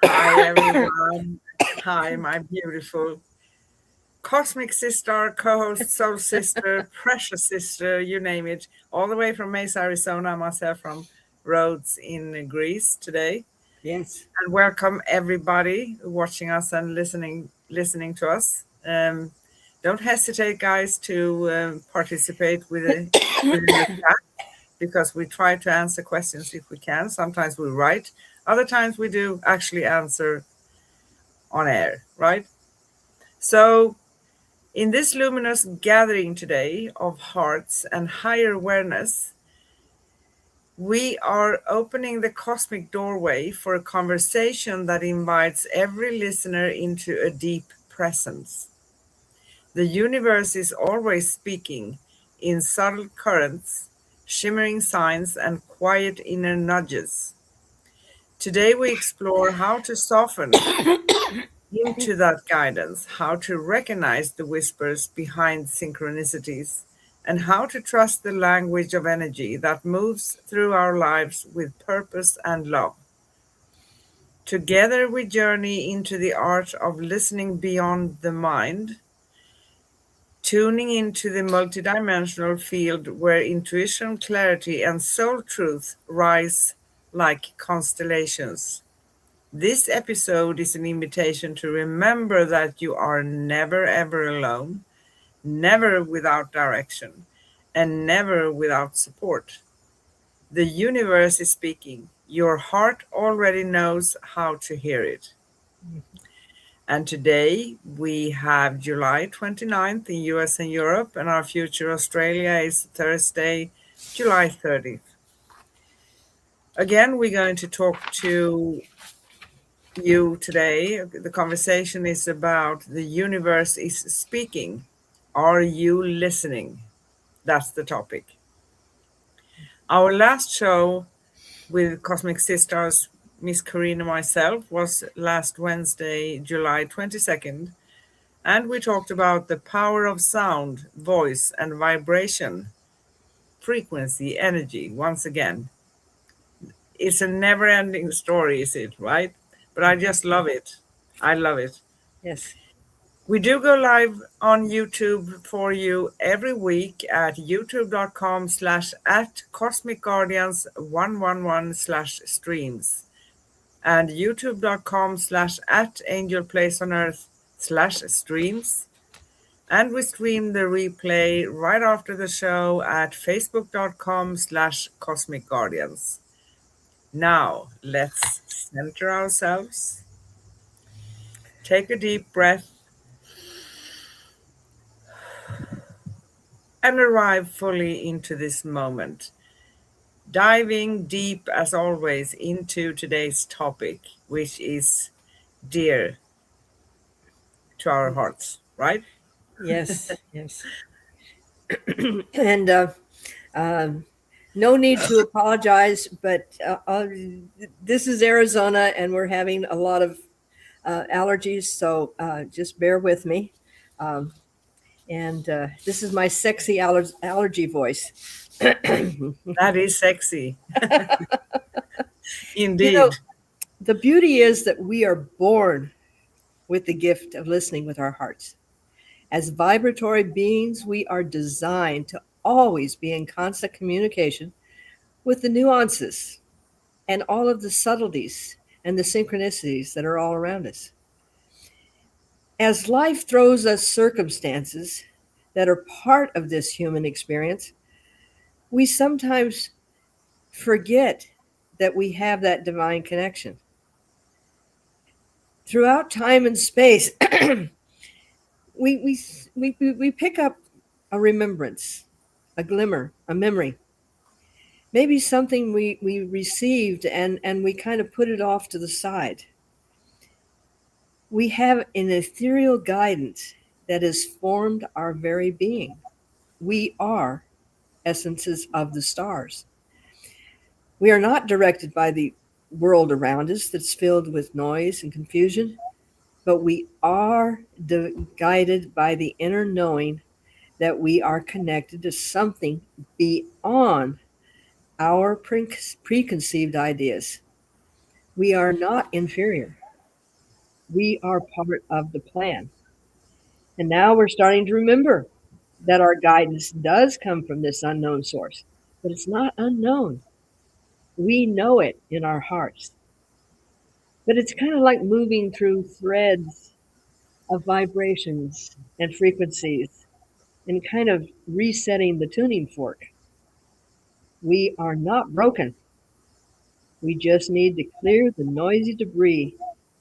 Hi, everyone. Hi, my beautiful cosmic sister, co host, soul sister, precious sister, you name it, all the way from Mesa, Arizona, myself from Rhodes in Greece today. Yes. And welcome everybody watching us and listening to us. Don't hesitate, guys, to participate within the chat because we try to answer questions if we can. Sometimes we write, other times we do actually answer on air, right? So, in this luminous gathering today of hearts and higher awareness, we are opening the cosmic doorway for a conversation that invites every listener into a deep presence. The universe is always speaking in subtle currents, shimmering signs, and quiet inner nudges. Today, we explore how to soften into that guidance, how to recognize the whispers behind synchronicities, and how to trust the language of energy that moves through our lives with purpose and love. Together, we journey into the art of listening beyond the mind, tuning into the multidimensional field where intuition, clarity, and soul truth rise like constellations. This episode is an invitation to remember that you are never ever alone, never without direction, and never without support. The universe is speaking. Your heart already knows how to hear it. And today we have July 29th in US and Europe, and our future Australia is Thursday, July 30th. Again, we're going to talk to you today. The conversation is about the universe is speaking. Are you listening? That's the topic. Our last show with Cosmic Sisters, Miss Karina and myself, was last Wednesday, July 22nd, and we talked about the power of sound, voice, and vibration, frequency, energy. Once again, it's a never ending story, is it, right? But I just love it. I love it. Yes. We do go live on YouTube for you every week at youtube.com/ at Cosmic Guardians 111 slash streams and youtube.com/ at Angel Place on Earth slash streams. And we stream the replay right after the show at facebook.com/ Cosmic Guardians. Now, let's center ourselves, take a deep breath, and arrive fully into this moment. Diving deep, as always, into today's topic, which is dear to our hearts, right? Yes. Yes. And um, no need to apologize, but this is Arizona, and we're having a lot of allergies, so just bear with me. Um, and this is my sexy allergy voice. That is sexy, You know, indeed. the beauty is that we are born with the gift of listening with our hearts. As vibratory beings, we are designed to always be in constant communication with the nuances and all of the subtleties and the synchronicities that are all around us. As life throws us circumstances that are part of this human experience, we sometimes forget that we have that divine connection. Throughout time and space, we, we, we pick up a remembrance, a glimmer, a memory, maybe something we received and we kind of put it off to the side. We have an ethereal guidance that has formed our very being. We are essences of the stars. We are not directed by the world around us that's filled with noise and confusion, but we are guided by the inner knowing that we are connected to something beyond our preconceived ideas. We are not inferior. We are part of the plan. And now we're starting to remember that our guidance does come from this unknown source, but it's not unknown. We know it in our hearts. But it's kind of like moving through threads of vibrations and frequencies and kind of resetting the tuning fork. We are not broken. We just need to clear the noisy debris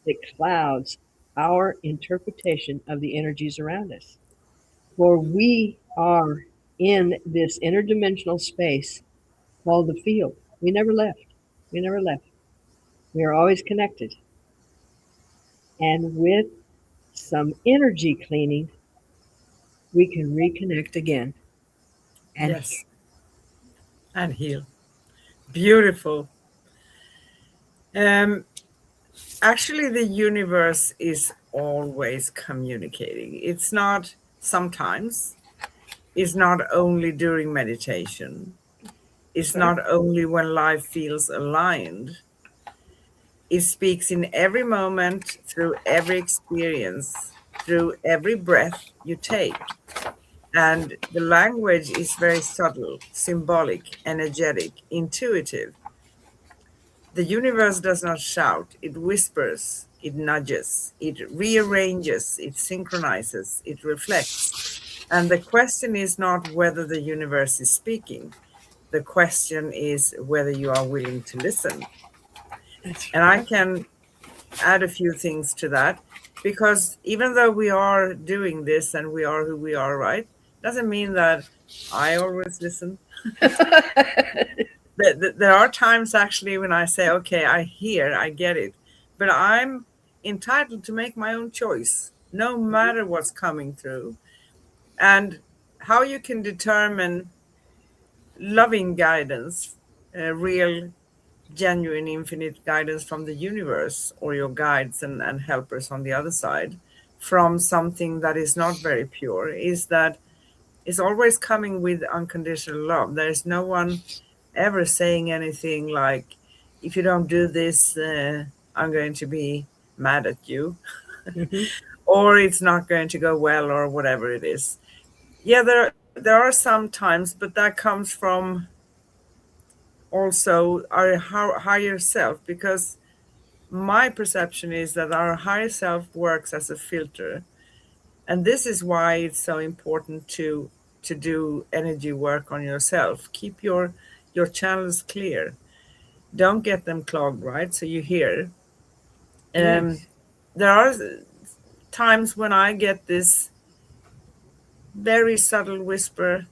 that clouds our interpretation of the energies around us. For we are in this interdimensional space called the field. We never left. We never left. We are always connected. And with some energy cleaning, we can reconnect again and heal. Yes, and heal. Beautiful. Um, Actually, the universe is always communicating. It's not sometimes, it's not only during meditation, it's Right? not only when life feels aligned. It speaks in every moment, through every experience, through every breath you take. And the language is very subtle, symbolic, energetic, intuitive. The universe does not shout, it whispers, it nudges, it rearranges, it synchronizes, it reflects. And the question is not whether the universe is speaking, the question is whether you are willing to listen. That's And I right. can add a few things to that, because even though we are doing this and we are who we are, right, doesn't mean that I always listen. There are times actually when I say, okay, I hear, I get it, but I'm entitled to make my own choice, no matter what's coming through. And how you can determine loving guidance, real, genuine, infinite guidance from the universe or your guides and helpers on the other side, from something that is not very pure, is that it's always coming with unconditional love. There's no one ever saying anything like, if you don't do this, I'm going to be mad at you, Hmm. or it's not going to go well, or whatever it is. Yeah, there are some times, but that comes from also our higher self, because my perception is that our higher self works as a filter. And this is why it's so important to do energy work on yourself. Keep your channels clear. Don't get them clogged, right? So you hear. Um, Yes. there are times when I get this very subtle whisper,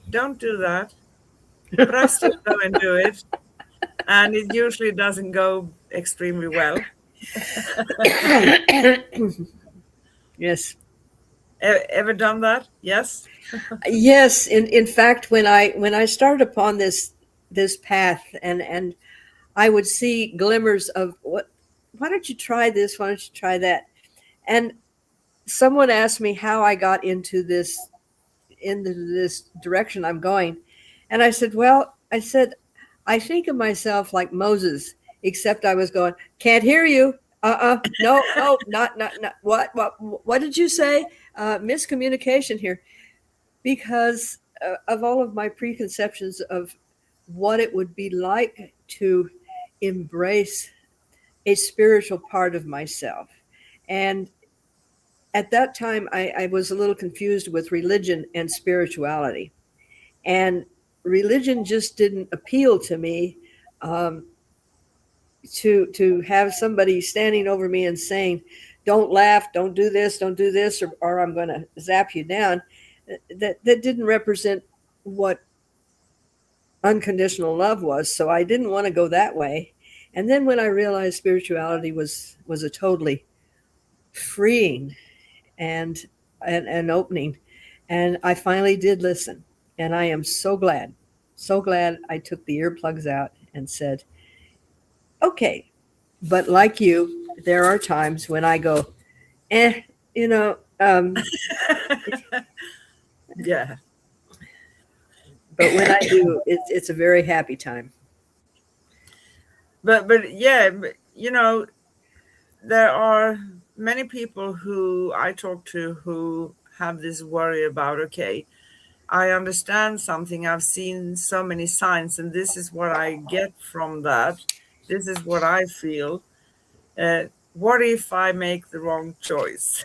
don't do that. But I still go and do it. And it usually doesn't go extremely well. Yes. Ever done that? Yes? Yes. In fact, when I started upon this path, and I would see glimmers of what. Why don't you try this? Why don't you try that? And someone asked me how I got into this direction I'm going. And I said, well, I think of myself like Moses, except I was going, can't hear you. No, no, not. What did you say? Miscommunication here. Because of all of my preconceptions of what it would be like to embrace a spiritual part of myself. And at that time, I was a little confused with religion and spirituality. And religion just didn't appeal to me. um, to have somebody standing over me and saying, "Don't laugh, don't do this, or I'm going to zap you down," that didn't represent what unconditional love was. So I didn't want to go that way. And then when I realized spirituality was a totally freeing and and opening, and I finally did listen, and I am so glad I took the earplugs out and said, okay. But like you, there are times when I go, eh, you know, Yeah. but when I do, it's a very happy time. But yeah, but, you know, there are many people who I talk to who have this worry about, okay, I understand something, I've seen so many signs, and this is what I get from that. This is what I feel. What if I make the wrong choice?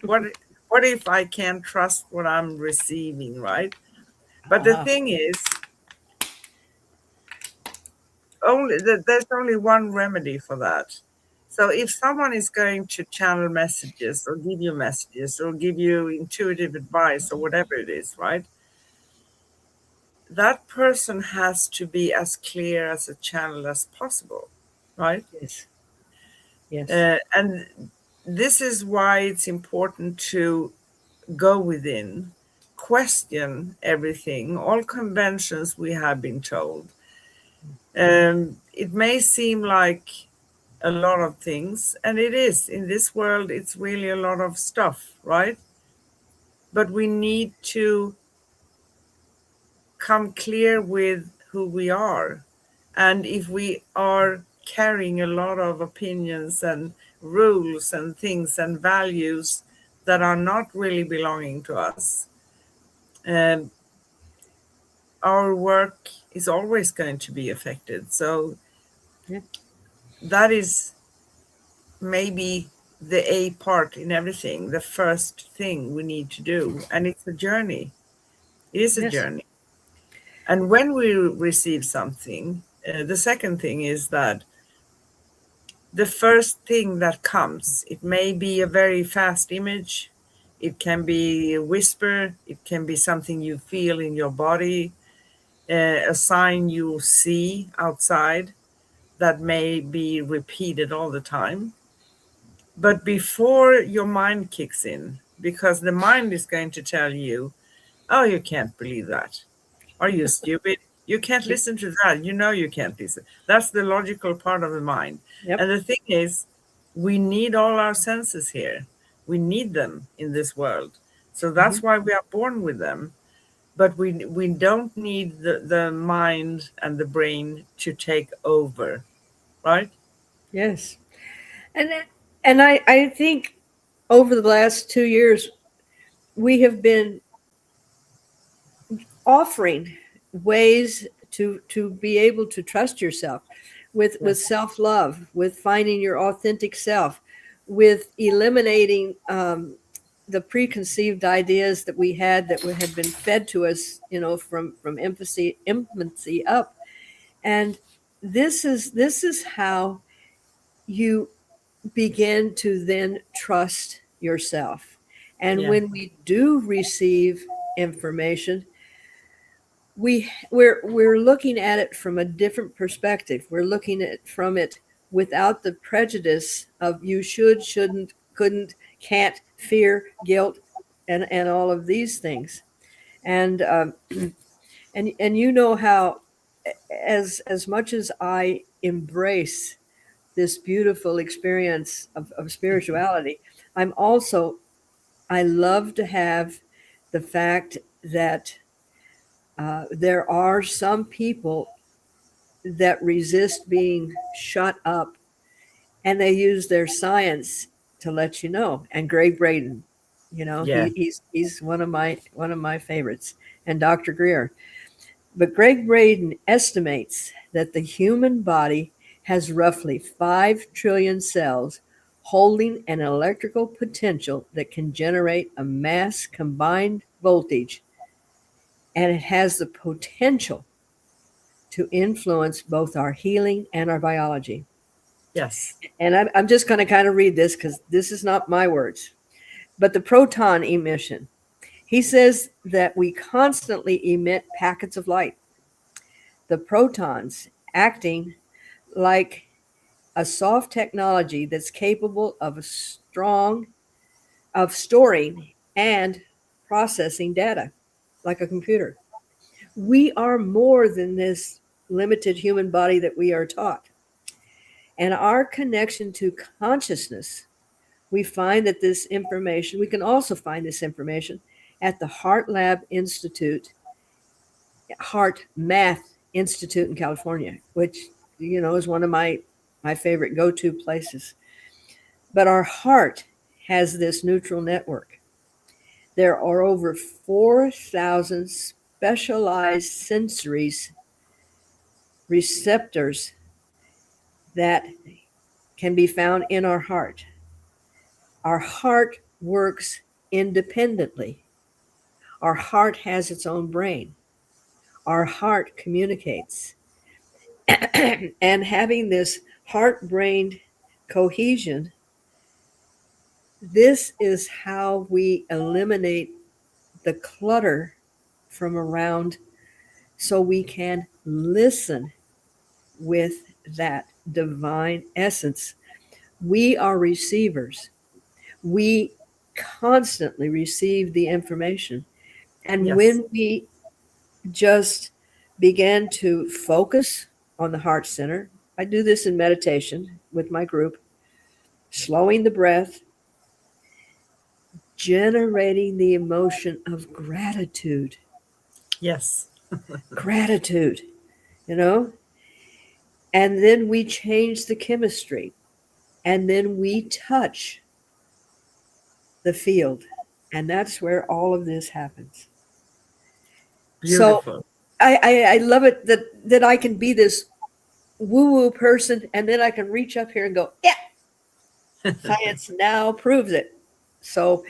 what what if I can't trust what I'm receiving, right? But the Ah, thing is, there's only one remedy for that. So if someone is going to channel messages or give you messages or give you intuitive advice or whatever it is, right? That person has to be as clear as a channel as possible, right? yes, yes, And this is why it's important to go within, question everything, all conventions we have been told. It may seem like a lot of things, and it is. In this world, it's really a lot of stuff, right? But we need to come clear with who we are. And if we are carrying a lot of opinions and rules and things and values that are not really belonging to us, um, our work is always going to be affected. So yeah, that is maybe the A part in everything, the first thing we need to do. And it's a journey. It is a yes, journey. And when we receive something, the second thing is that the first thing that comes, it may be a very fast image, it can be a whisper, it can be something you feel in your body, a sign you see outside that may be repeated all the time. But before your mind kicks in, because the mind is going to tell you, oh, you can't believe that. Are you stupid? You can't yeah, listen to that. You know you can't listen. That's the logical part of the mind. yep, And the thing is, we need all our senses here. We need them in this world. So hmm, that's why we are born with them. But we don't need the mind and the brain to take over, right? yes. And I think over the last 2 years, we have been offering ways to be able to trust yourself with Yes. self-love, with finding your authentic self, with eliminating the preconceived ideas that we had that had been fed to us, from infancy up. And this is how you begin to then trust yourself. And Yeah. when we do receive information, we're looking at it from a different perspective. We're looking at from it without the prejudice of you should, shouldn't, couldn't, can't, fear, guilt, and all of these things. And and you know how, as much as I embrace this beautiful experience of spirituality, I'm also, I love to have the fact that there are some people that resist being shut up, and they use their science to let you know. And Greg Braden, Yeah. he's one of my favorites, and Dr. Greer. But Greg Braden estimates that the human body has roughly 5 trillion cells holding an electrical potential that can generate a mass combined voltage, and it has the potential to influence both our healing and our biology. Yes. And I'm just going to kind of read this because this is not my words. But the proton emission, he says that we constantly emit packets of light. The protons acting like a soft technology that's capable of storing and processing data like a computer. We are more than this limited human body that we are taught. And our connection to consciousness, we can also find this information at the Heart Math Institute in California, which, is one of my favorite go-to places. But our heart has this neutral network. There are over 4,000 specialized sensory receptors that can be found in our heart. Our heart works independently. Our heart has its own brain. Our heart communicates. And having this heart brain cohesion, this is how we eliminate the clutter from around so we can listen with that divine essence. We are receivers. We constantly receive the information. And Yes. when we just begin to focus on the heart center, I do this in meditation with my group, slowing the breath, generating the emotion of gratitude. Yes. Gratitude, you know? And then we change the chemistry. And then we touch the field. And that's where all of this happens. So Beautiful. I love it that I can be this woo woo person and then I can reach up here and go, yeah, science now proves it. So,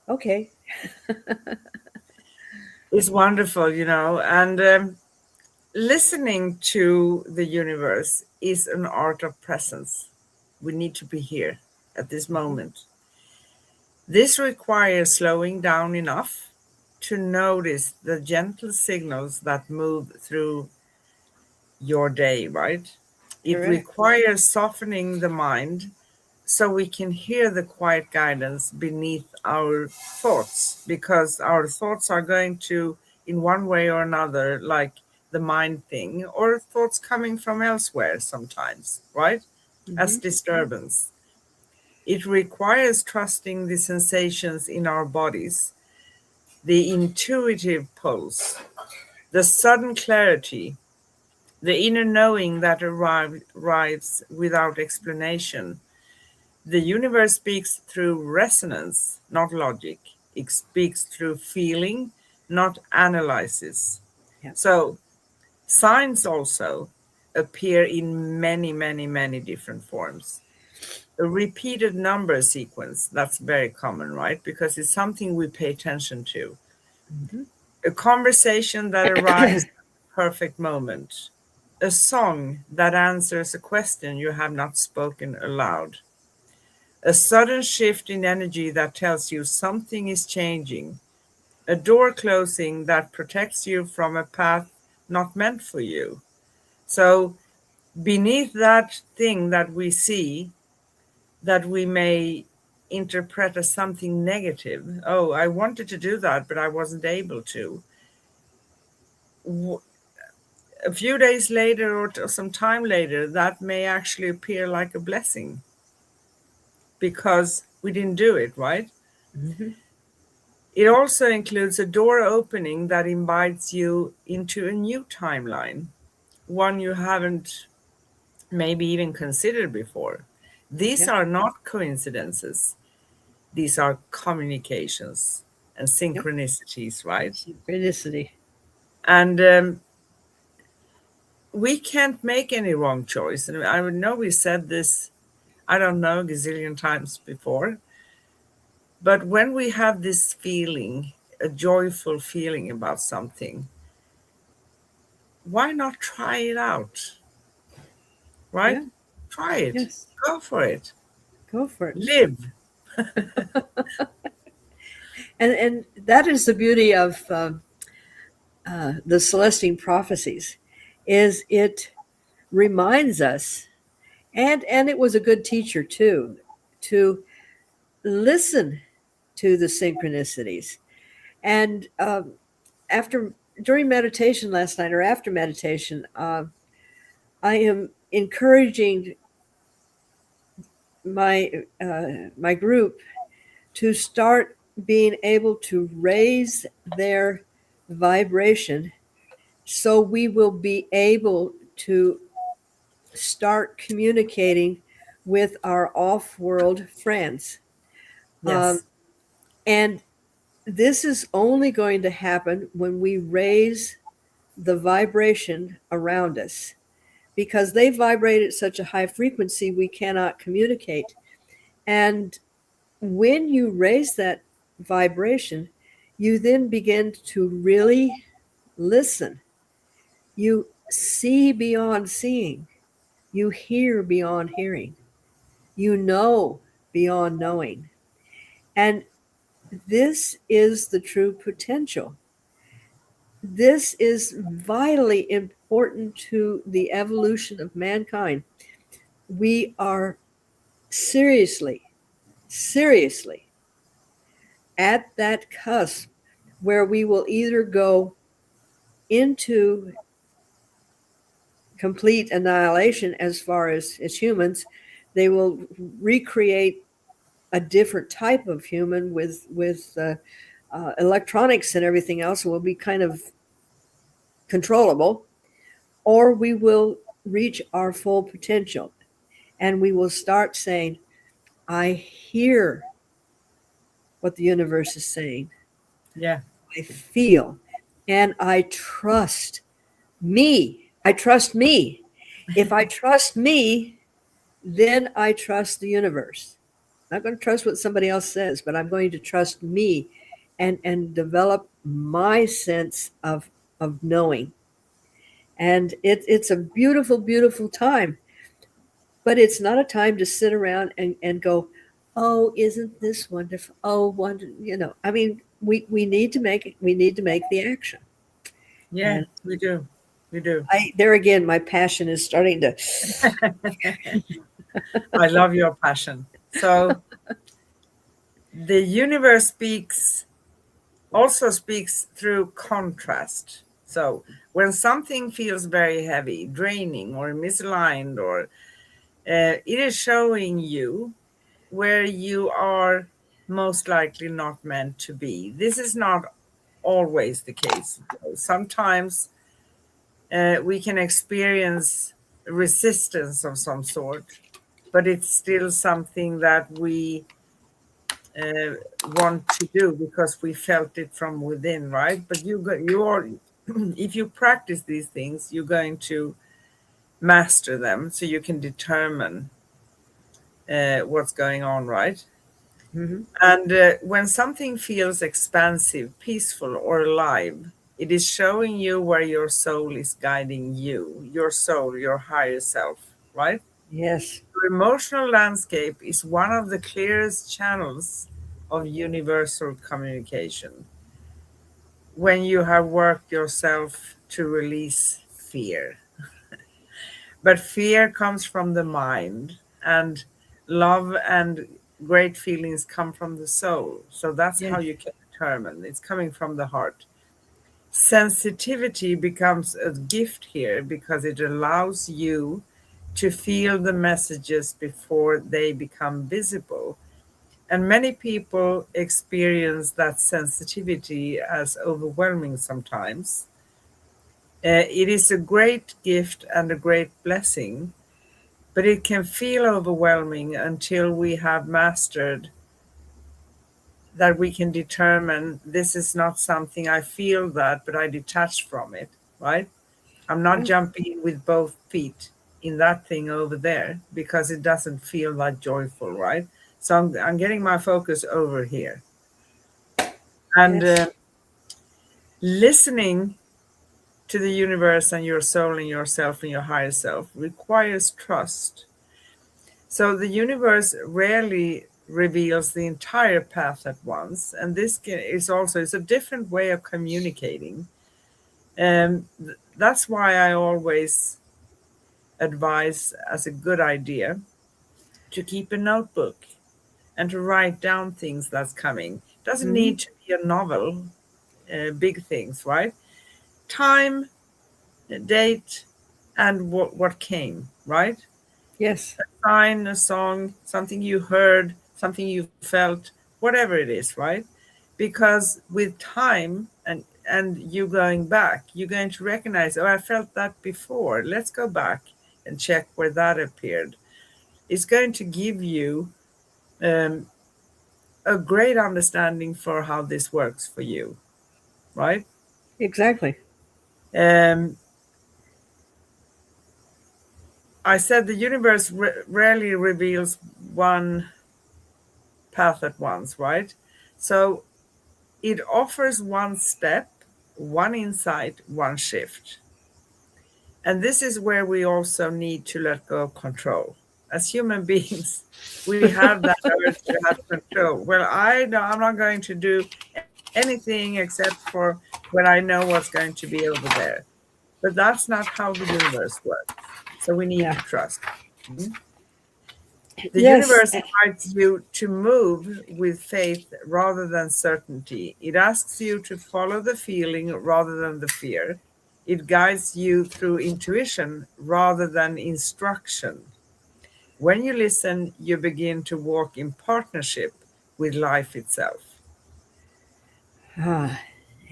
okay. It's wonderful, and listening to the universe is an art of presence. We need to be here at this Mhm. moment. This requires slowing down enough to notice the gentle signals that move through your day, right? It Correct. requires softening the mind so we can hear the quiet guidance beneath our thoughts, because our thoughts are going to, in one way or another, like the mind thing, or thoughts coming from elsewhere sometimes, right? As Hmm. disturbance. It requires trusting the sensations in our bodies, the intuitive pulse, the sudden clarity, the inner knowing that arrives without explanation. The universe speaks through resonance, not logic. It speaks through feeling, not analysis. Yeah. So, signs also appear in many, many, many different forms. A repeated number sequence, that's very common, right? Because it's something we pay attention to. Hmm. A conversation that arrives at the perfect moment. A song that answers a question you have not spoken aloud. A sudden shift in energy that tells you something is changing. A door closing that protects you from a path not meant for you. So, beneath that thing that we see, that we may interpret as something negative, oh, I wanted to do that, but I wasn't able to. A few days later or some time later, that may actually appear like a blessing because we didn't do it, right? Hmm. It also includes a door opening that invites you into a new timeline, one you haven't maybe even considered before. These Yeah. are not coincidences, these are communications and Yep. synchronicities, right? Synchronicity. And we can't make any wrong choice. And I know we said this, I don't know, a gazillion times before, but when we have this feeling, a joyful feeling about something, why not try it out? Right? Yeah. Try it. Yes. Go for it. Go for it. Live. And that is the beauty of the Celestine prophecies, is it reminds us, and it was a good teacher too, to listen to the synchronicities. And after during meditation last night or after meditation, I am encouraging my group to start being able to raise their vibration so we will be able to start communicating with our off-world friends. Um, Yes. and this is only going to happen when we raise the vibration around us, because they vibrate at such a high frequency we cannot communicate. And when you raise that vibration, you then begin to really listen. You see beyond seeing, you hear beyond hearing, you know beyond knowing. And this is the true potential. This is vitally important to the evolution of mankind. We are seriously, seriously at that cusp where we will either go into complete annihilation as far as humans. They will recreate a different type of human with electronics and everything else, will be kind of controllable, or we will reach our full potential and we will start saying, I hear what the universe is saying, Yeah. I feel, and I trust me. I trust me. If I trust me, then I trust the universe. I'm not going to trust what somebody else says, but I'm going to trust me and develop my sense of knowing. And it's a beautiful, beautiful time. But it's not a time to sit around and go, oh, isn't this wonderful? Oh, wonder, I mean, we need to make it, we need to make the action. Yeah, And we do. We do. there again, my passion is starting to. I love your passion. So the universe also speaks through contrast. So when something feels very heavy, draining, or misaligned, or it is showing you where you are most likely not meant to be. This is not always the case. Sometimes we can experience resistance of some sort, but it's still something that we want to do because we felt it from within, right? But you are, if you practice these things, you're going to master them, so you can determine what's going on, right? Mhm. And when something feels expansive, peaceful, or alive, it is showing you where your soul is guiding you, your soul, your higher self, right? Yes. Your emotional landscape is one of the clearest channels of universal communication. When you have worked yourself to release fear. But fear comes from the mind, and love and great feelings come from the soul. So that's how Yes. you can determine it's coming from the heart. Sensitivity becomes a gift here because it allows you to feel the messages before they become visible. And many people experience that sensitivity as overwhelming sometimes. It is a great gift and a great blessing, but it can feel overwhelming until we have mastered that we can determine this is not something I feel that, but I detach from it, right? I'm not Yes. jumping in with both feet in that thing over there because it doesn't feel that joyful, right? So I'm getting my focus over here. And Yes. listening to the universe and your soul and yourself and your higher self requires trust. So the universe rarely reveals the entire path at once, and is also it's a different way of communicating. That's why I always advise, as a good idea, to keep a notebook and to write down things that's coming. Doesn't Hmm. need to be a novel, big things, right? Time, date, and what came, right? Yes. Sign, a song, something you heard, something you felt, whatever it is, right? Because with time and you going back, you're going to recognize, oh, I felt that before. Let's go back and check where that appeared. is going to give you um, a great understanding for how this works for you, right? Exactly. Um, I said the universe rarely reveals one path at once, right? So it offers one step, one insight, one shift. And this is where we also need to let go of control. As human beings, we have that urge to have control. Well, I'm not going to do anything except for when I know what's going to be over there. But that's not how the universe works. So we need Yeah. to trust. Mhm. The Yes. universe invites you to move with faith rather than certainty. It asks you to follow the feeling rather than the fear. It guides you through intuition rather than instruction. When you listen, you begin to walk in partnership with life itself. Ah,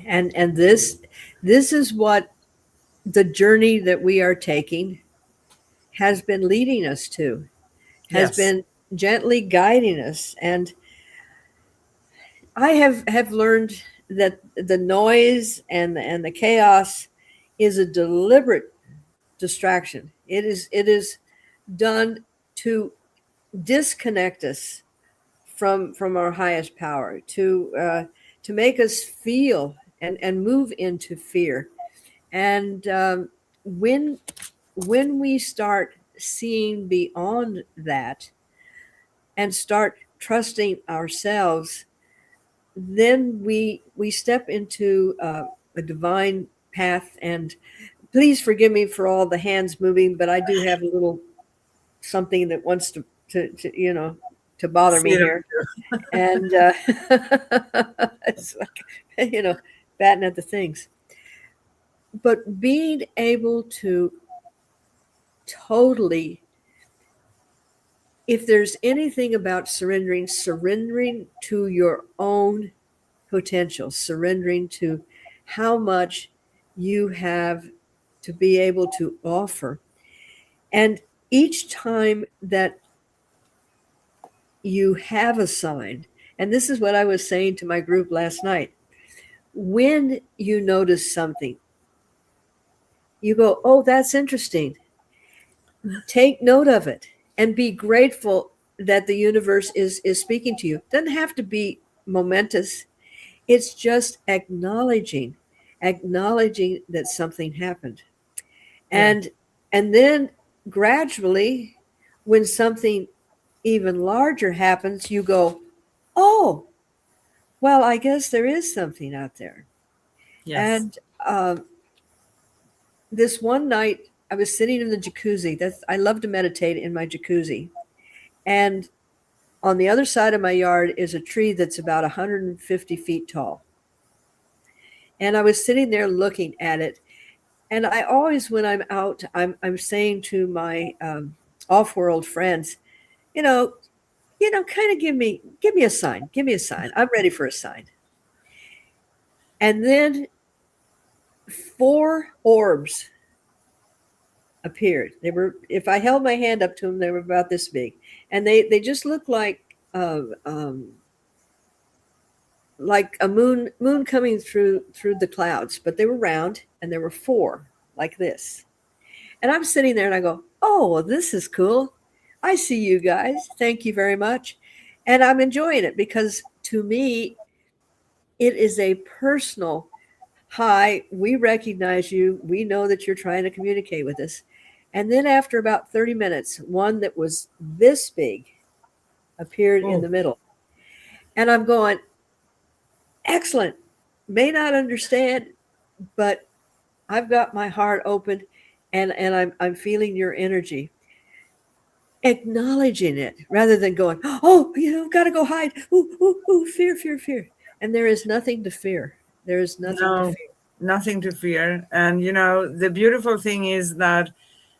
and this is what the journey that we are taking has been leading us to, has Yes. been gently guiding us. And I have learned that the noise and the chaos is a deliberate distraction. It is done to disconnect us from our highest power, to make us feel and move into fear. And when when we start seeing beyond that and start trusting ourselves, then we step into a divine path. And please forgive me for all the hands moving, but I do have a little something that wants to to bother me Fear of here. And it's like, batting at the things. But being able to totally, if there's anything about surrendering to your own potential, surrendering to how much you have to be able to offer. And each time that you have a sign, and this is what I was saying to my group last night, when you notice something, you go, oh, that's interesting. Take note of it and be grateful that the universe is speaking to you. It doesn't have to be momentous. It's just acknowledging that something happened. Yeah. And then gradually, when something even larger happens, you go, oh, well, I guess there is something out there. Yes. And this one night, I was sitting in the jacuzzi. That's I love to meditate in my jacuzzi. And on the other side of my yard is a tree that's about 150 feet tall. And I was sitting there looking at it. And I always, when I'm out, I'm saying to my off-world friends, you know, kind of give me a sign, give me a sign. I'm ready for a sign. And then four orbs appeared. They were, if I held my hand up to them, they were about this big, and they just looked like a moon coming through the clouds, but they were round, and there were four like this. And I'm sitting there and I go, oh, well, this is cool. I see you guys. Thank you very much. And I'm enjoying it because to me, it is a personal hi. We recognize you. We know that you're trying to communicate with us. And then after about 30 minutes, one that was this big appeared in Oh, the middle. And I'm going, excellent. May not understand, but I've got my heart open, and I'm feeling your energy. Acknowledging it rather than going, oh, gotta go hide. Ooh, ooh, ooh, fear, fear, fear. And there is nothing to fear. There is nothing to no, fear. nothing to fear. And the beautiful thing is that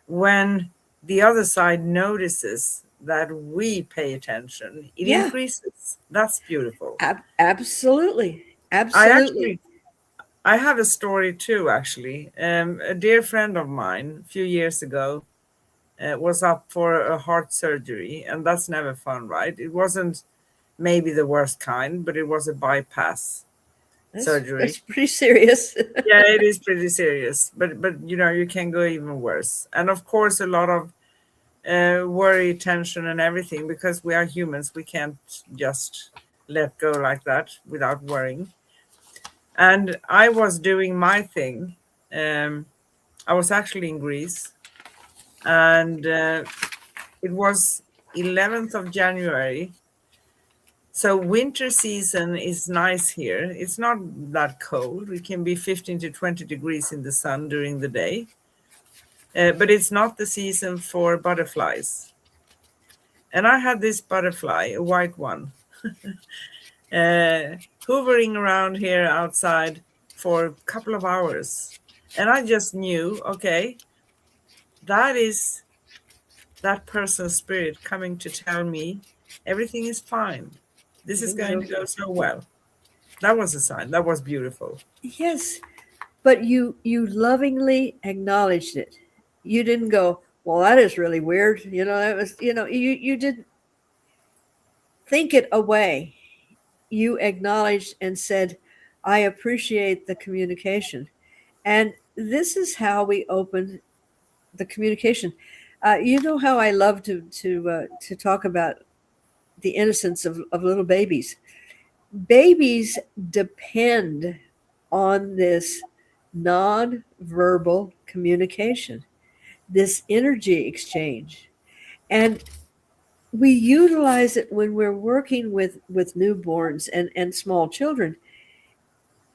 when the other side notices that we pay attention, it Yeah, increases. That's beautiful. absolutely. I Absolutely. actually, I have a story too, actually. A dear friend of mine, a few years ago, was up for a heart surgery, and that's never fun, right? It wasn't maybe the worst kind, but it was a bypass surgery. That's pretty serious. Yeah, it is pretty serious, but you can go even worse. And of course, a lot of worry, tension, and everything, because we are humans. We can't just let go like that without worrying. And I was doing my thing. Um, I was actually in Greece, and it was 11th of January. So winter season is nice here. It's not that cold. It can be 15 to 20 degrees in the sun during the day. But it's not the season for butterflies. And I had this butterfly, a white one, uh, hovering around here outside for a couple of hours. And I just knew, okay, that is that person's spirit coming to tell me everything is fine. This is Everything's going to okay. go so well. That was a sign. That was beautiful. Yes, but you lovingly acknowledged it. You didn't go, well, that is really weird. That was, you didn't think it away. You acknowledged and said, I appreciate the communication. And this is how we opened the communication. You know how I love to talk about the innocence of little babies. Babies depend on this non-verbal communication, this energy exchange. And we utilize it when we're working with newborns and small children.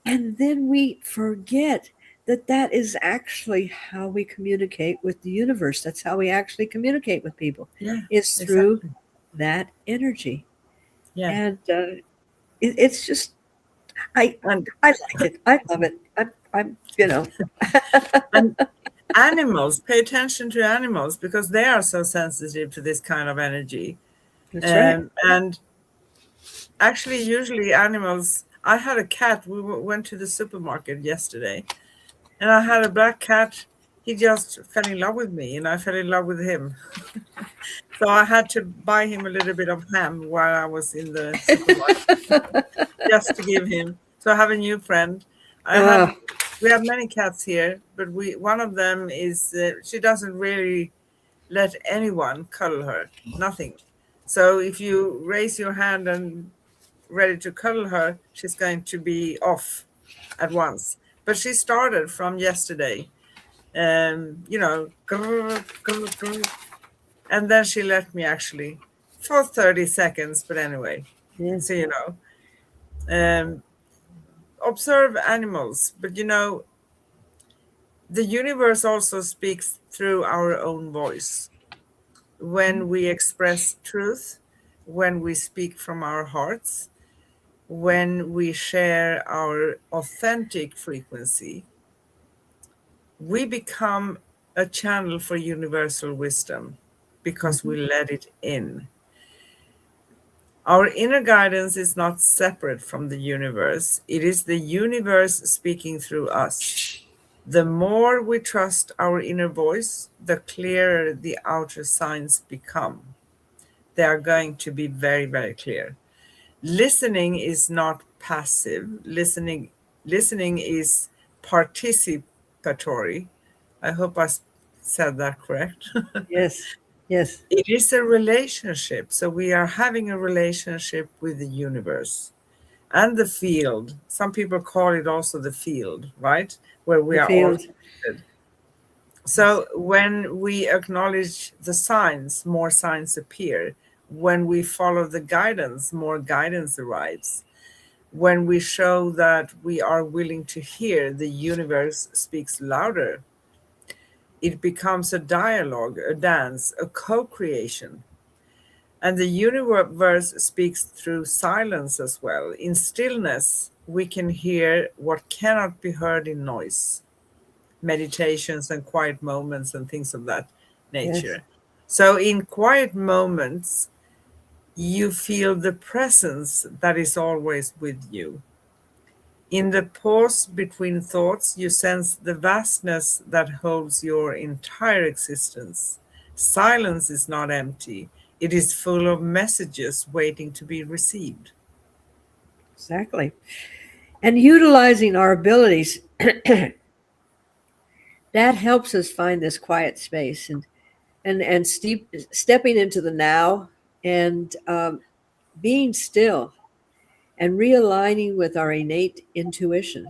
And then we forget that that is actually how we communicate with the universe. That's how we actually communicate with people, Yeah, is through exactly. that energy. Yeah. And it's just, I And I like it. I love it. I'm. and animals, pay attention to animals because they are so sensitive to this kind of energy. That's right. And actually, usually animals. I had a cat. We went to the supermarket yesterday, and I had a black cat. He just fell in love with me, and I fell in love with him. So I had to buy him a little bit of ham while I was in the supermarket just to give him. So I have a new friend. I had Uh, we have many cats here, but we one of them is she doesn't really let anyone cuddle her. Nothing. So if you raise your hand and ready to cuddle her, she's going to be off at once. But she started from yesterday, grr, grr, grr, and then she let me actually for 30 seconds. But anyway, yeah, so um, observe animals. But the universe also speaks through our own voice. When we express truth, when we speak from our hearts, when we share our authentic frequency, we become a channel for universal wisdom because mhm, we let it in. Our inner guidance is not separate from the universe, it is the universe speaking through us. The more we trust our inner voice, the clearer the outer signs become. They are going to be very, very clear. Listening is not passive. Listening is participatory. I hope I said that correct. yes, yes, It is a relationship. So we are having a relationship with the universe and the field. Some people call it also the field, right? Where we the are all field. connected. Yes, So when we acknowledge the signs, more signs appear. When we follow the guidance, more guidance arrives. When we show that we are willing to hear, the universe speaks louder. It becomes a dialogue, a dance, a co creation. And the universe speaks through silence as well. In stillness, we can hear what cannot be heard in noise, meditations and quiet moments and things of that yes, nature. So, in quiet moments, you feel the presence that is always with you. In the pause between thoughts, you sense the vastness that holds your entire existence. Silence is not empty, it is full of messages waiting to be received. Exactly. And utilizing our abilities, that helps us find this quiet space and stepping into the now and being still and realigning with our innate intuition.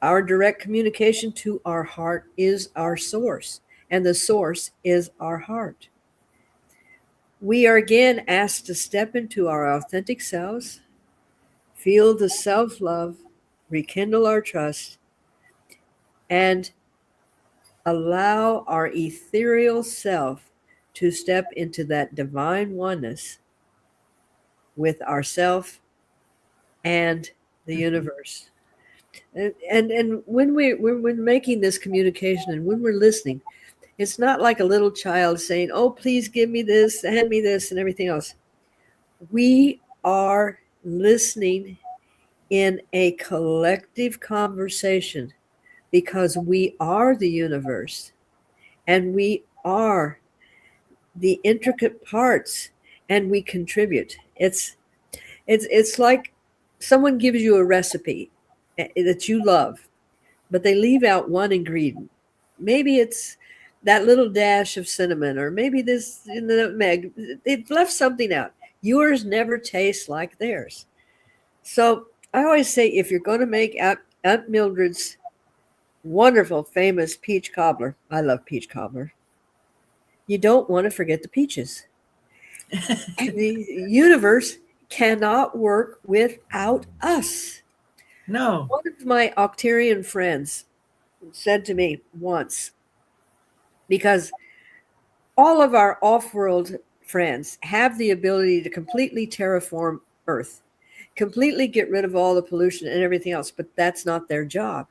Our direct communication to our heart is our source, and the source is our heart. We are again asked to step into our authentic selves, feel the self love, rekindle our trust, and allow our ethereal self to step into that divine oneness with ourself and the universe. And when we're making this communication and when we're listening, it's not like a little child saying, "Oh, please give me this, hand me this," and everything else. We are listening in a collective conversation because we are the universe and we are the intricate parts and we contribute. It's like someone gives you a recipe that you love, but they leave out one ingredient. Maybe it's that little dash of cinnamon, or maybe this in the nutmeg. They've left something out. Yours never tastes like theirs. So I always say, if you're going to make Aunt Mildred's wonderful, famous peach cobbler, I love peach cobbler, you don't want to forget the peaches. The universe cannot work without us. No. One of my Octarian friends said to me once, because all of our off world friends have the ability to completely terraform Earth, completely get rid of all the pollution and everything else, but that's not their job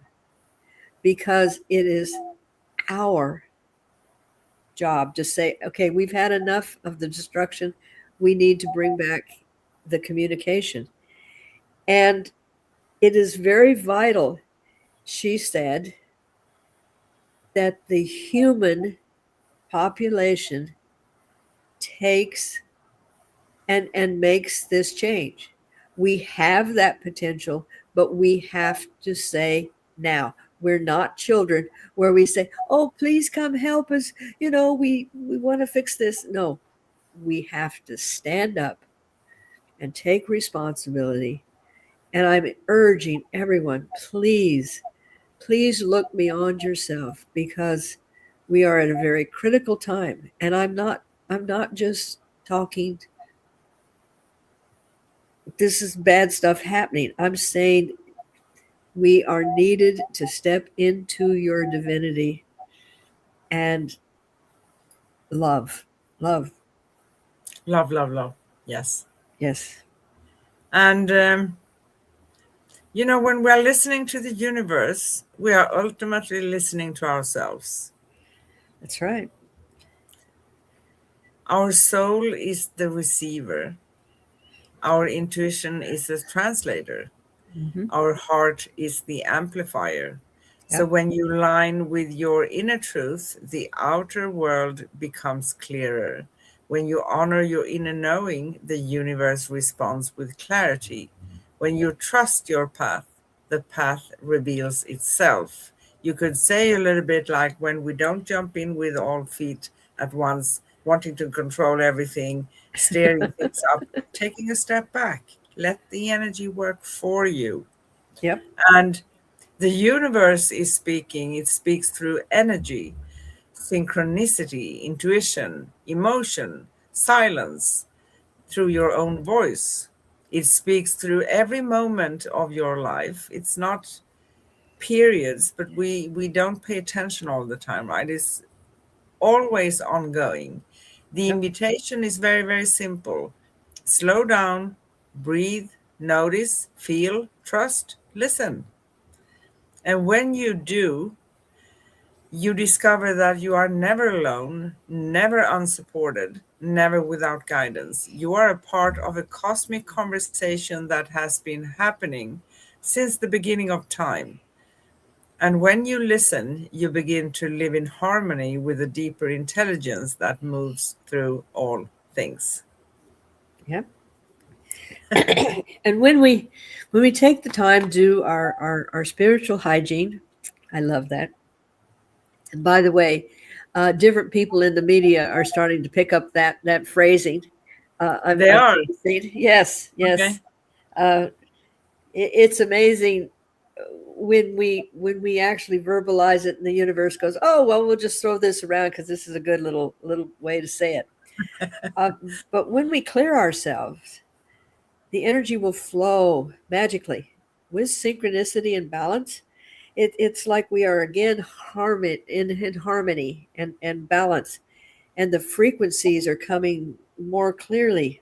because it is our job to say, okay, we've had enough of the destruction. We need to bring back the communication. And it is very vital, she said, that the human population takes and makes this change. We have that potential, but we have to say now. We're not children where we say, "Oh, please come help us. We want to fix this." No, we have to stand up and take responsibility. And I'm urging everyone, please look beyond yourself because we are at a very critical time. And I'm not just talking this is bad stuff happening. I'm saying we are needed to step into your divinity and love. Love. Love, love, love. Yes. Yes. And, when we're listening to the universe, we are ultimately listening to ourselves. That's right. Our soul is the receiver, our intuition is the translator, Hmm. our heart is the amplifier. So Yep. when you line with your inner truth, the outer world becomes clearer. When you honor your inner knowing, the universe responds with clarity. When you trust your path, the path reveals itself. You could say a little bit like when we don't jump in with all feet at once, wanting to control everything, steering things up, taking a step back. Let the energy work for you. Yep. And the universe is speaking, it speaks through energy, synchronicity, intuition, emotion, silence, through your own voice. It speaks through every moment of your life. It's not periods, but we don't pay attention all the time, right? It's always ongoing. The Yep. invitation is very, very simple. Slow down, breathe, notice, feel, trust, listen. And when you do, you discover that you are never alone, never unsupported, never without guidance. You are a part of a cosmic conversation that has been happening since the beginning of time. And when you listen, you begin to live in harmony with a deeper intelligence that moves through all things. Yeah. And when we take the time to do our spiritual hygiene, I love that. And by the way, different people in the media are starting to pick up that phrasing. They I've are. seen. Yes, Okay. yes. Uh, it's amazing when we actually verbalize it, and the universe goes, "Oh well, we'll just throw this around because this is a good little way to say it." Uh, but when we clear ourselves, the energy will flow magically with synchronicity and balance. It's like we are again in harmony and balance, and the frequencies are coming more clearly.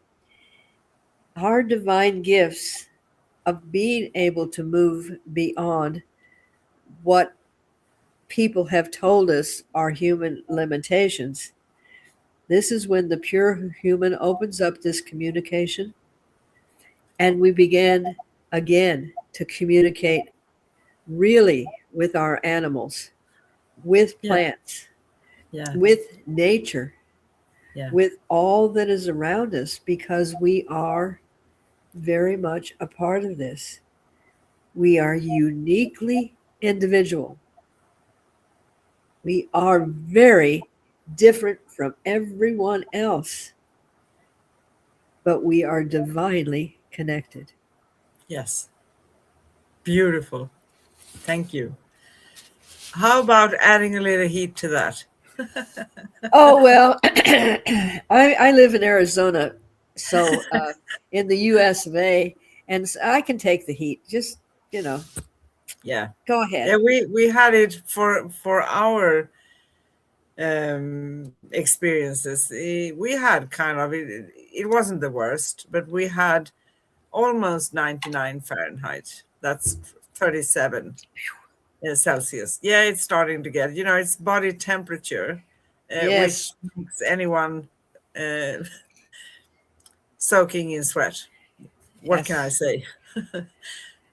Our divine gifts of being able to move beyond what people have told us are human limitations. This is when the pure human opens up this communication, and we begin again to communicate really with our animals, with Yeah. plants, Yeah. with nature, Yeah. with all that is around us, because we are very much a part of this. We are uniquely individual. We are very different from everyone else, but we are divinely connected. Yes. Beautiful. Thank you. How about adding a little heat to that? Oh, well, I live in Arizona, so in the US of A, and I can take the heat. Just, you know, Yeah. go ahead. Yeah, we had it for our experiences. We had kind of it wasn't the worst, but we had almost 99 Fahrenheit. That's 37 Celsius. Yeah, it's starting to get, it's body temperature, which Yes. makes anyone uh, soaking in sweat. What can I Yes. say?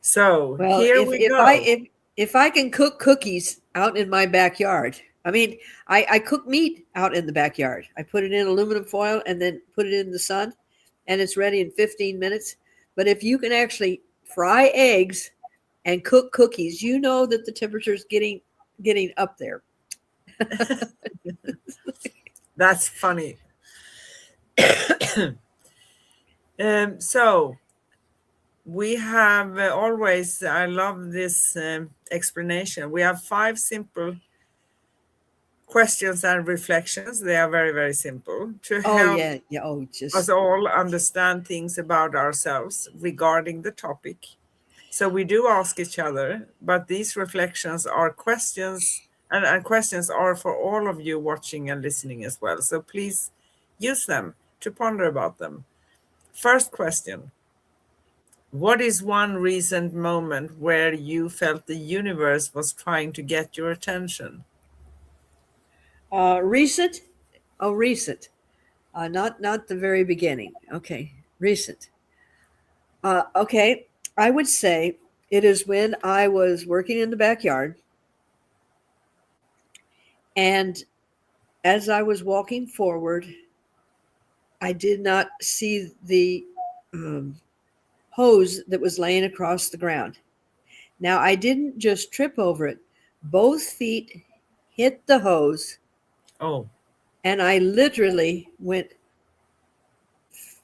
So Well, here if we if I go. if I can cook cookies out in my backyard, I mean, I cook meat out in the backyard. I put it in aluminum foil and then put it in the sun, and it's ready in 15 minutes. But if you can actually fry eggs and cook cookies, you know that the temperature is getting up there. That's funny. So we have always, I love this explanation. We have five simple questions and reflections. They are very, very simple to Oh help yeah, yeah. Oh, us just all understand things about ourselves regarding the topic. So we do ask each other, but these reflections are questions, and questions are for all of you watching and listening as well. So please use them to ponder about them. First question: what is one recent moment where you felt the universe was trying to get your attention? recent. Oh, recent. Not the very beginning. Okay, recent. Okay, I would say it is when I was working in the backyard, and as I was walking forward, I did not see the um, hose that was laying across the ground. Now, I didn't just trip over it, both feet hit the hose, Oh, and I literally went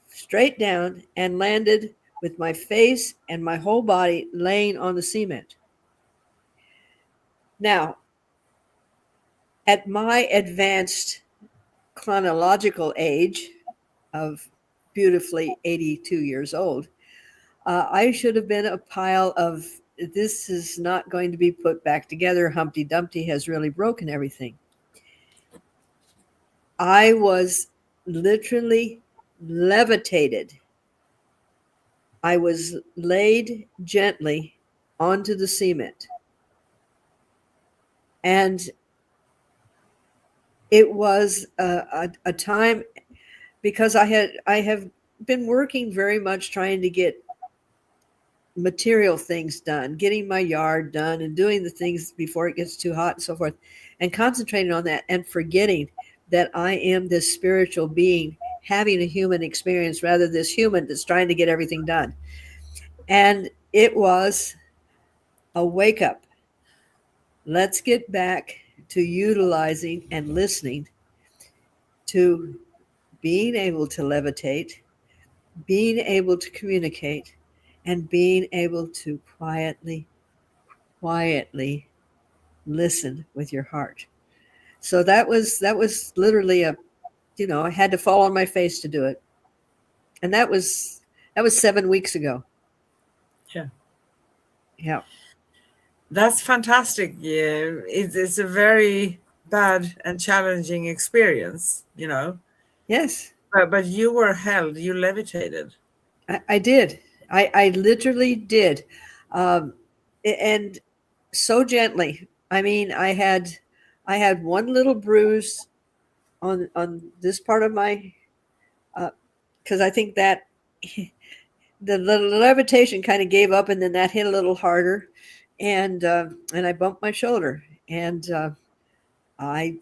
straight down and landed with my face and my whole body laying on the cement. Now, at my advanced chronological age of beautifully 82 years old, I should have been a pile of, this is not going to be put back together. Humpty Dumpty has really broken everything. I was literally levitated. I was laid gently onto the cement. And it was a time, because I have been working very much trying to get material things done, getting my yard done and doing the things before it gets too hot and so forth, and concentrating on that and forgetting that I am this spiritual being having a human experience rather than this human that's trying to get everything done. And it was a wake up. Let's get back to utilizing and listening to being able to levitate, being able to communicate, and being able to quietly listen with your heart. So that was literally a, I had to fall on my face to do it. And that was 7 weeks ago. Yeah. Yeah. That's fantastic. Yeah, it's a very bad and challenging experience, you know. Yes, But you were held, you levitated. I did. I literally did. Um, and so gently. I mean, I had one little bruise on this part of my, because I think that the levitation kind of gave up, and then that hit a little harder, and I bumped my shoulder, and I,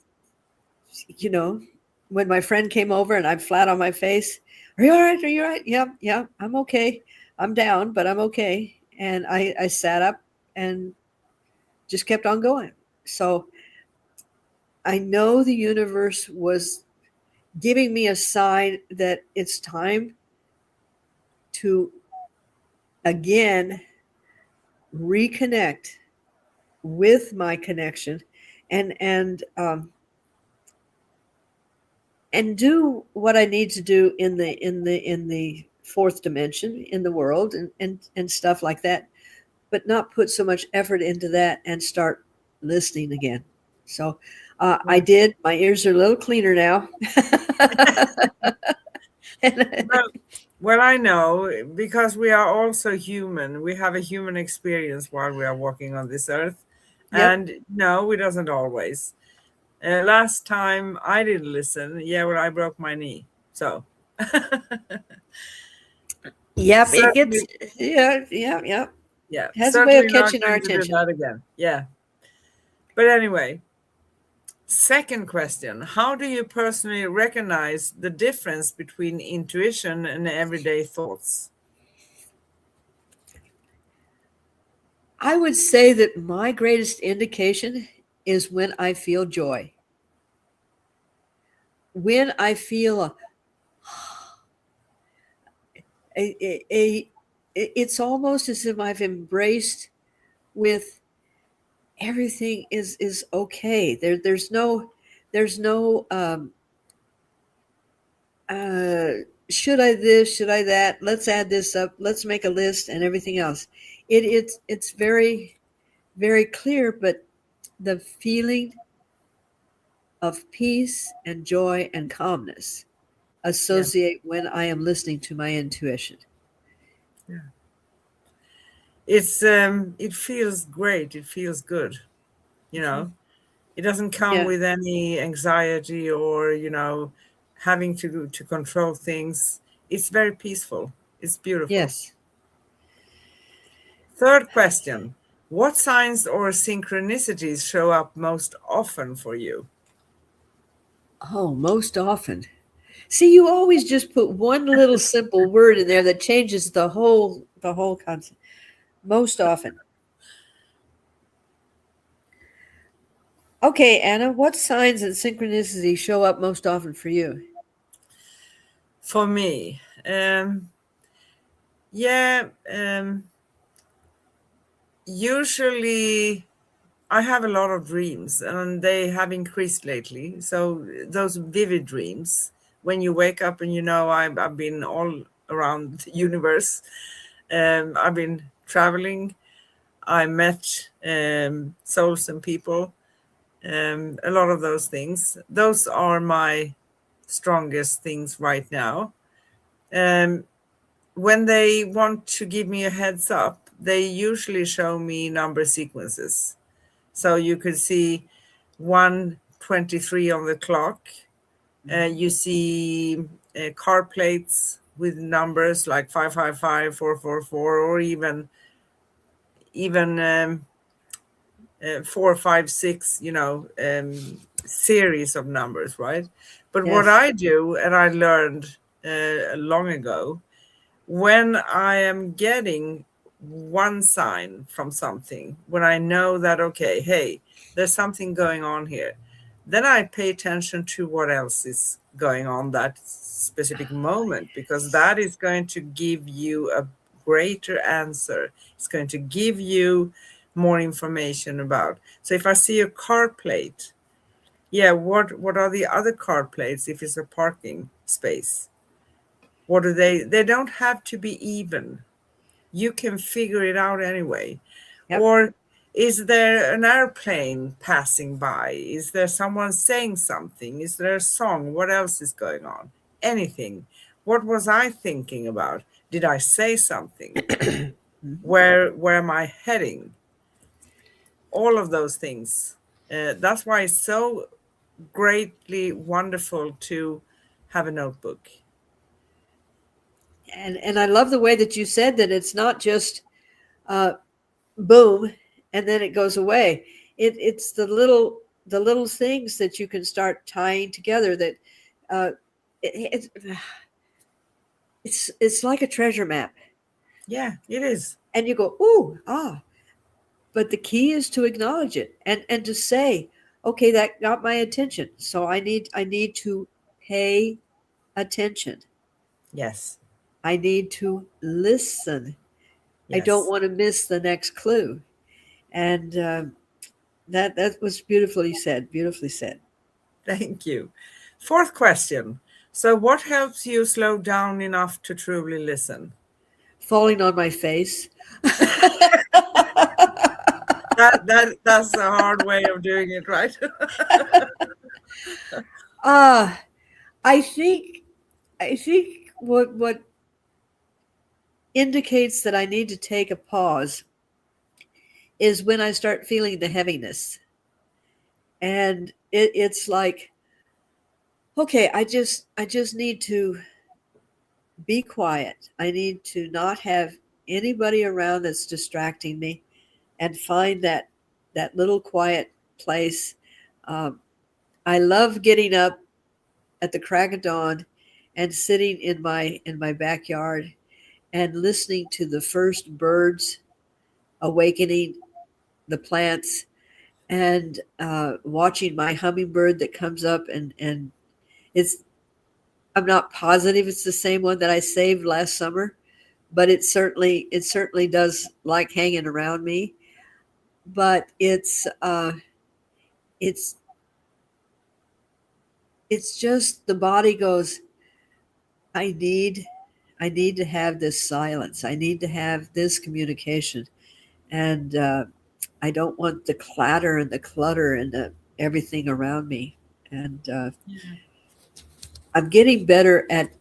you know, when my friend came over and I'm flat on my face, are you all right? Are you all right? Yeah, yeah, I'm okay. I'm down, but I'm okay. And I sat up and just kept on going. So I know the universe was giving me a sign that it's time to again reconnect with my connection and and do what I need to do in the fourth dimension in the world and stuff like that, but not put so much effort into that and start listening again. So I did. My ears are a little cleaner now. Well, well, I know because we are also human. We have a human experience while we are walking on this earth. Yep. And no, it doesn't always. Last time I didn't listen, yeah, well, I broke my knee. So Yep. It gets. certainly, Yeah. Yeah. Yeah. yeah, It has a way of certainly not catching our going to do attention. that again. Yeah. But anyway, second question: how do you personally recognize the difference between intuition and everyday thoughts? I would say that my greatest indication is when I feel joy. When I feel a it's almost as if I've embraced with everything is okay. There's no uh, should I this, should I that, let's add this up, let's make a list and everything else. It's very, very clear, but the feeling of peace and joy and calmness Yeah. associate when I am listening to my intuition. Yeah. It feels great. It feels good. You Mhm. know, it doesn't come Yeah. with any anxiety or, having to control things. It's very peaceful. It's beautiful. Yes. Third question: what signs or synchronicities show up most often for you? Oh, most often. See, you always just put one little simple word in there that changes the whole concept. Most often. Okay, Anna, what signs and synchronicity show up most often for you? For me, yeah, usually I have a lot of dreams and they have increased lately. So those vivid dreams, when you wake up and I've been all around the universe. I've been traveling. I met souls and people. A lot of those things. Those are my strongest things right now. Um, when they want to give me a heads up, they usually show me number sequences. So you could see 1:23 on the clock. You see car plates with numbers like 555, 444, or even even 4, 5, 6, series of numbers, right? But what Yes. I do, and I learned long ago, when I am getting one sign from something, when I know that, okay, hey, there's something going on here, then I pay attention to what else is going on that specific moment, because that is going to give you a greater answer. It's going to give you more information about. So if I see a car plate, yeah, what are the other car plates if it's a parking space? What do they don't have to be even. You can figure it out anyway. Yep. Or is there an airplane passing by? Is there someone saying something? Is there a song? What else is going on? Anything. What was I thinking about? Did I say something? Mhm. Where am I heading? All of those things. That's why it's so greatly wonderful to have a notebook. And I love the way that you said that it's not just uh, boom and then it goes away. It's the little things that you can start tying together that uh, it, it's like a treasure map, Yeah, it is. and you go ooh ah. But the key is to acknowledge it and to say, okay, that got my attention, so I need to pay attention. Yes, I need to listen. I don't yes. want to miss the next clue. And that was beautifully said. Beautifully said. Thank you. Fourth question. So, what helps you slow down enough to truly listen? Falling on my face. That's a hard way of doing it, right? Ah, I think what indicates that I need to take a pause is when I start feeling the heaviness, and it's like, okay, I just need to be quiet. I need to not have anybody around that's distracting me, and find that little quiet place. Um, I love getting up at the crack of dawn and sitting in my backyard and listening to the first birds awakening the plants, and watching my hummingbird that comes up, and it's I'm not positive it's the same one that I saved last summer, but it certainly does like hanging around me. But it's it's just the body goes, I need I need to have this silence. I need to have this communication, and I don't want the clatter and the clutter and everything around me. And I'm getting better at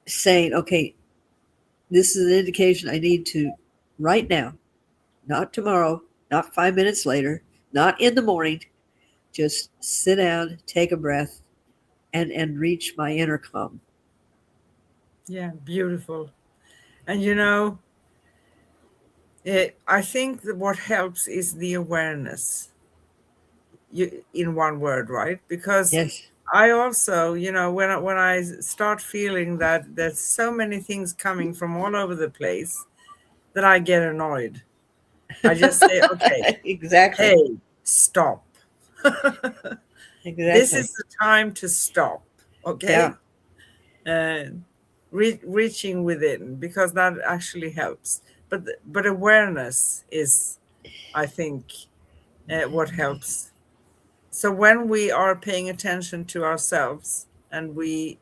saying, okay, this is an indication I need to right now, not tomorrow, not 5 minutes later, not in the morning. Just sit down, take a breath, and reach my intercom. Yeah, beautiful. And I think that what helps is the awareness. In one word, right? Because Yes. I also, when I start feeling that there's so many things coming from all over the place, that I get annoyed. I just say, okay, Exactly. hey, stop. This Exactly. is the time to stop, Yeah. okay? And reaching within, because that actually helps. But awareness is, I think, what helps. So when we are paying attention to ourselves and we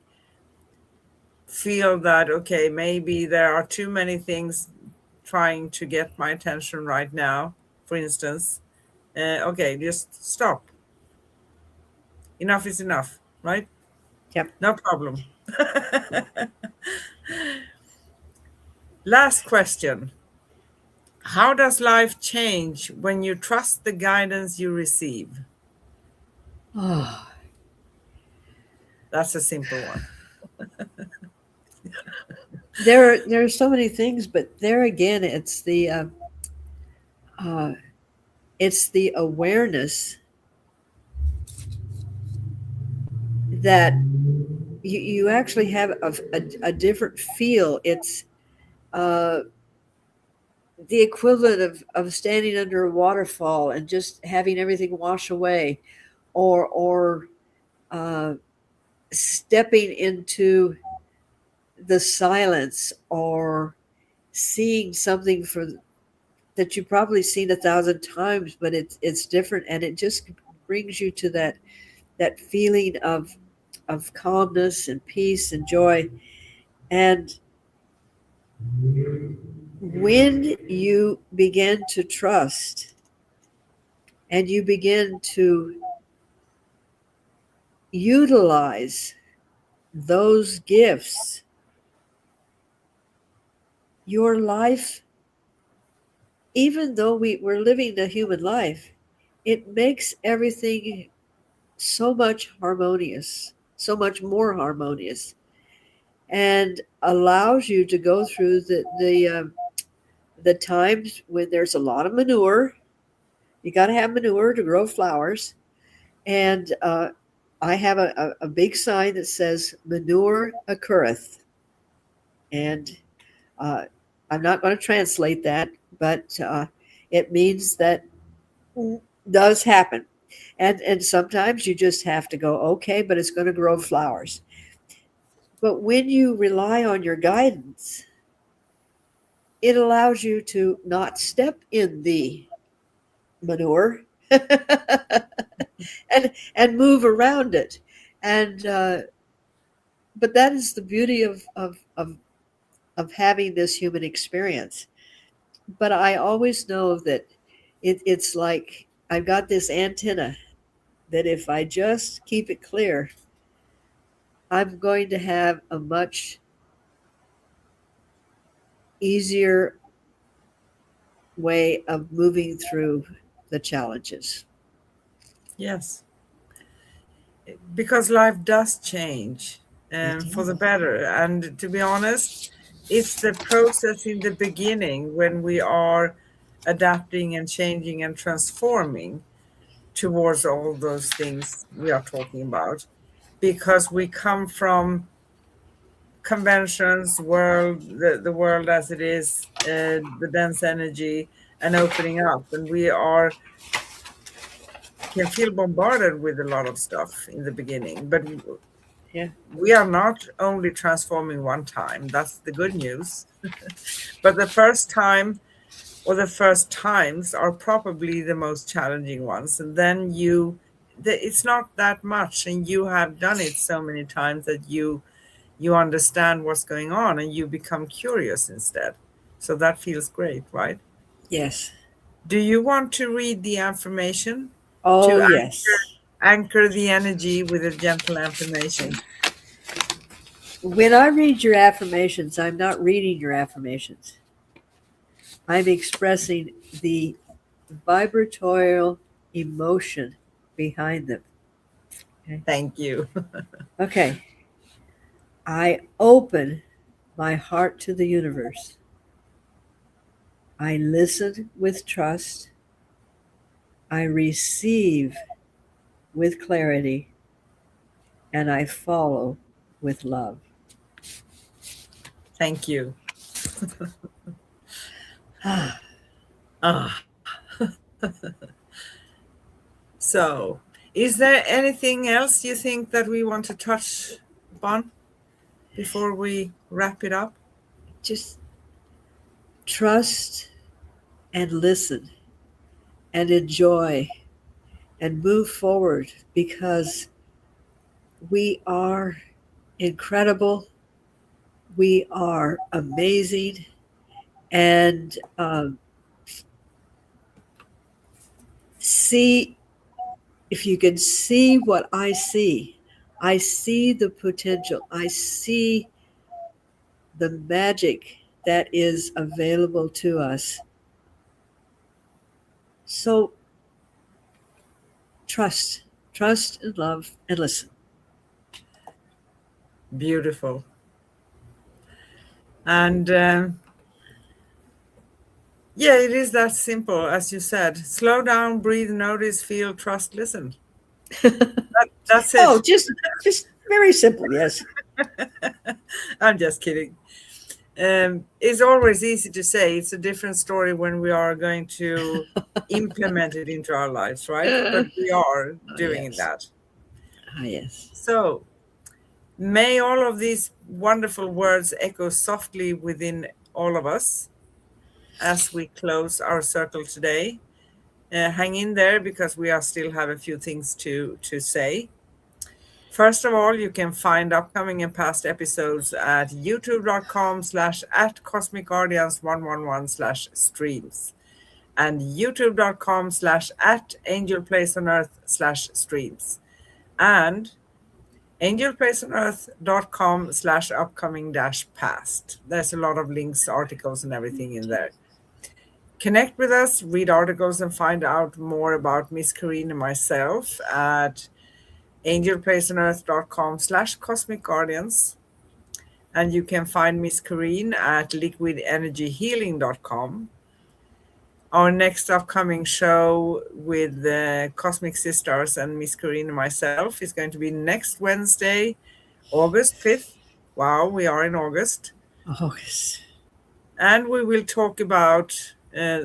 feel that, okay, maybe there are too many things trying to get my attention right now, for instance, okay, just stop. Enough is enough, right? Yep. No problem. Last question. How does life change when you trust the guidance you receive? Oh, That's a simple one. there are so many things, but there again, it's the uh, it's the awareness that you actually have a different feel. It's uh, the equivalent of standing under a waterfall and just having everything wash away, or uh, stepping into the silence, or seeing something that you've probably seen 1,000 times, but it's different, and it just brings you to that feeling of calmness and peace and joy. And when you begin to trust and you begin to utilize those gifts, your life, even though we're living a human life, it makes everything so much harmonious, so much more harmonious, and allows you to go through the times when there's a lot of manure. You got to have manure to grow flowers, and I have a big sign that says "Manure occurreth," and uh, I'm not going to translate that, but it means that does happen. And sometimes you just have to go, okay, but it's going to grow flowers. But when you rely on your guidance, it allows you to not step in the manure and move around it. And but that is the beauty of having this human experience. But I always know that it's like I've got this antenna that if I just keep it clear, I'm going to have a much easier way of moving through the challenges. Yes, because life does change It for the does. better. And to be honest, it's the process in the beginning when we are adapting and changing and transforming towards all those things we are talking about, because we come from conventions, the world as it is, the dense energy, and opening up, and we are can feel bombarded with a lot of stuff in the beginning, but Yeah. we are not only transforming one time. That's the good news. But the first time or the first times are probably the most challenging ones, and then it's not that much, and you have done it so many times that you understand what's going on and you become curious instead. So that feels great, right? Yes. Do you want to read the affirmation Oh, to yes. anchor the energy with a gentle affirmation? When I read your affirmations, I'm not reading your affirmations. I'm expressing the vibratorial emotion behind them. Okay. Thank you. Okay. I open my heart to the universe. I listen with trust. I receive with clarity. And I follow with love. Thank you. Ah, Ah, so, is there anything else you think that we want to touch upon before we wrap it up? just trust and listen and enjoy and move forward because we are incredible. We are amazing. And see, if you can see what I see the potential. I see the magic that is available to us. So trust, trust and love and listen. Beautiful. And Yeah, it is that simple, as you said. Slow down, breathe, notice, feel, trust, listen. That's Oh, it. just very simple. Yes. I'm just kidding. It's always easy to say. It's a different story when we are going to implement it into our lives, right? But we are Oh, doing yes. that. Ah, yes. So may all of these wonderful words echo softly within all of us as we close our circle today. Hang in there because we are still have a few things to say. First of all, you can find upcoming and past episodes at youtube.com/ at Cosmic Guardians 111 slash streams and youtube.com/ at Angel Place on Earth slash streams and angelplaceonearth.com/ upcoming dash past. There's a lot of links, articles, and everything in there. Connect with us, read articles, and find out more about Miss Kareen and myself at angelplaceonearth.com/ cosmic guardians. And you can find Miss Kareen at liquidenergyhealing.com. Our next upcoming show with the Cosmic Sis-Stars and Miss Kareen and myself is going to be next Wednesday, August 5th. Wow, we are in August. Oh, yes. And we will talk about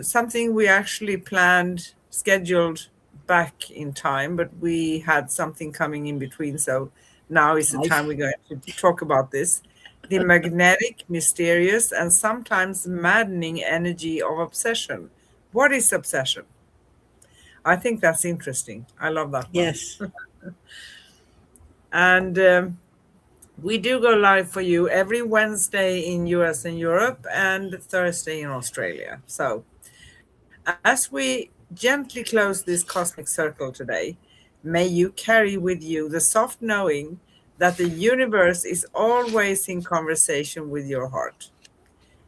something we actually planned, scheduled back in time, but we had something coming in between. So now is the time Life. we're going to talk about this. The magnetic, mysterious, and sometimes maddening energy of obsession. What is obsession? I think that's interesting. I love that one. Yes. And we do go live for you every Wednesday in US and Europe and Thursday in Australia. So as we gently close this cosmic circle today, may you carry with you the soft knowing that the universe is always in conversation with your heart.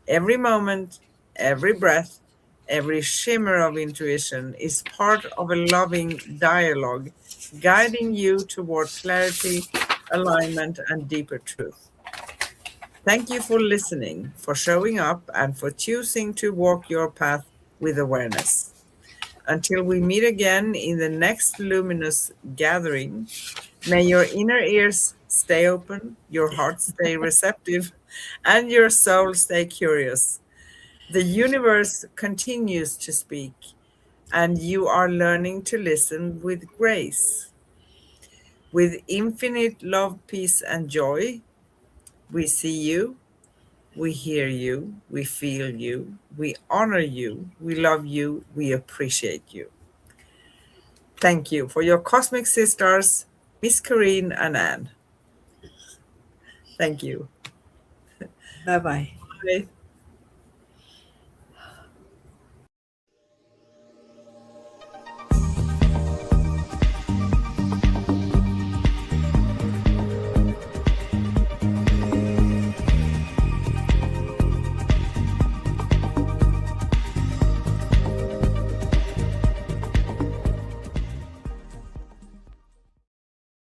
Every moment, every breath, every shimmer of intuition is part of a loving dialogue guiding you toward clarity, alignment, and deeper truth. Thank you for listening, for showing up, and for choosing to walk your path with awareness. Until we meet again in the next luminous gathering, may your inner ears stay open, your heart stay receptive, and your soul stay curious. The universe continues to speak, and you are learning to listen with grace. With infinite love, peace, and joy, we see you, we hear you, we feel you, we honor you, we love you, we appreciate you. Thank you for your cosmic sisters, Miss Kareen and Anne. Thank you. Bye bye. Bye.